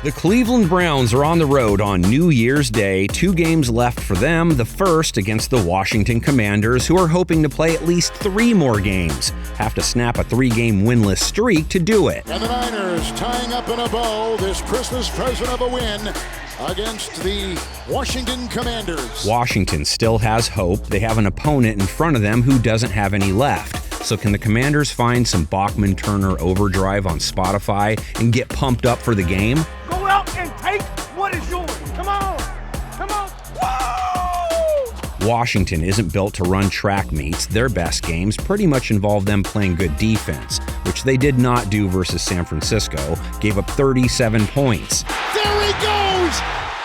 The Cleveland Browns are on the road on New Year's Day. 2 games left for them, the first against the Washington Commanders, who are hoping to play at least 3 more games. Have to snap a 3-game winless streak to do it. And the Niners tying up in a bow this Christmas present of a win against the Washington Commanders. Washington still has hope. They have an opponent in front of them who doesn't have any left. So can the Commanders find some Bachman-Turner overdrive on Spotify and get pumped up for the game? Go out and take what is yours. Come on. Come on. Whoa! Washington isn't built to run track meets. Their best games pretty much involve them playing good defense, which they did not do versus San Francisco. Gave up 37 points. There he goes!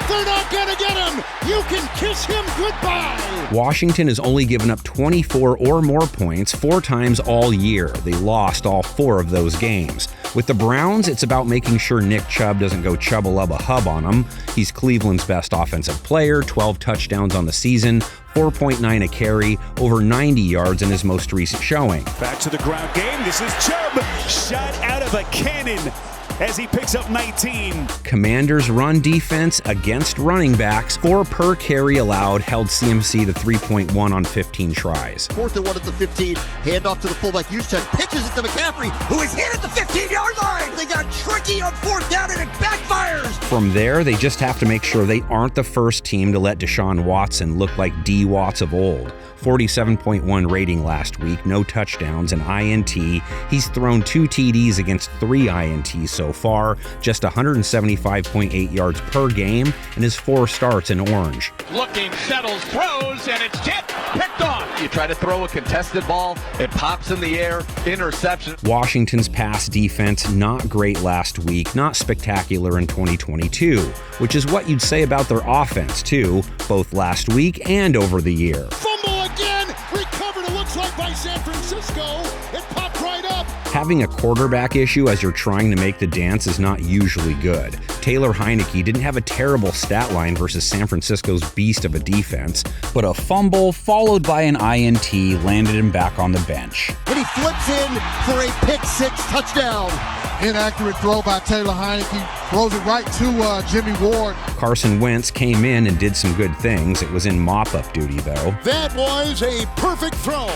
They're not going to get him! You can kiss him goodbye! Washington has only given up 24 or more points 4 times all year. They lost all 4 of those games. With the Browns, it's about making sure Nick Chubb doesn't go chubba-lubba-hub on them. He's Cleveland's best offensive player, 12 touchdowns on the season, 4.9 a carry, over 90 yards in his most recent showing. Back to the ground game. This is Chubb, shot out of a cannon as he picks up 19. Commanders' run defense against running backs, 4 per carry allowed, held CMC to 3.1 on 15 tries. 4th and 1 at the 15, handoff to the fullback Juszczyk, pitches it to McCaffrey, who is hit at the 15-yard line. They got tricky on 4th down and it backfires. From there, they just have to make sure they aren't the first team to let Deshaun Watson look like D. Watts of old. 47.1 rating last week, no touchdowns, an INT. He's thrown 2 TDs against 3 INTs so far, just 175.8 yards per game in his 4 starts in orange. Looking, settles, throws, and it's tipped, picked off. You try to throw a contested ball, it pops in the air, interception. Washington's pass defense, not great last week, not spectacular in 2022, which is what you'd say about their offense too, both last week and over the year. Fumble again, recovered, it looks like by San Francisco. It popped right up. Having a quarterback issue as you're trying to make the dance is not usually good. Taylor Heineke didn't have a terrible stat line versus San Francisco's beast of a defense, but a fumble followed by an INT landed him back on the bench. And he flips in for a pick-6 touchdown. Inaccurate throw by Taylor Heineke. Throws it right to Jimmy Ward. Carson Wentz came in and did some good things. It was in mop-up duty, though. That was a perfect throw.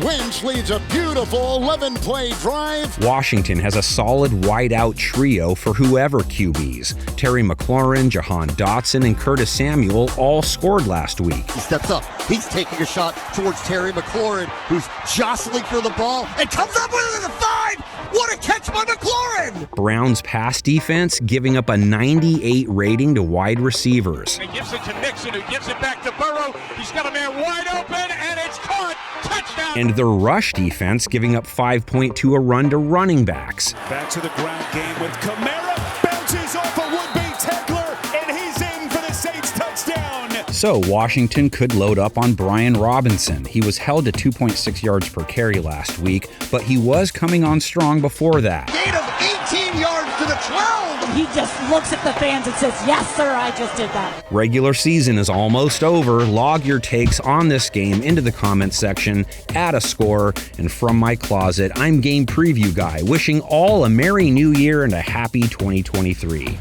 Wentz leads a beautiful 11-play drive. Washington has a solid wideout trio for whoever QBs. Terry McLaurin, Jahan Dotson, and Curtis Samuel all scored last week. He steps up. He's taking a shot towards Terry McLaurin, who's jostling for the ball and comes up with it at the 5. What a catch by McLaurin! Browns pass defense giving up a 98 rating to wide receivers. He gives it to Nixon, who gives it back to Burrow. He's got a man wide open, and it's caught. Touchdown! And their rush defense giving up 5.2 a run to running backs. Back to the ground game with Kamara. Bounces off a would-be tackler, and he's in for the Saints touchdown. So Washington could load up on Brian Robinson. He was held to 2.6 yards per carry last week, but he was coming on strong before that. Gain of 18 yards to the 12. He just looks at the fans and says, yes, sir, I just did that. Regular season is almost over. Log your takes on this game into the comments section, add a score, and from my closet, I'm Game Preview Guy, wishing all a Merry New Year and a Happy 2023.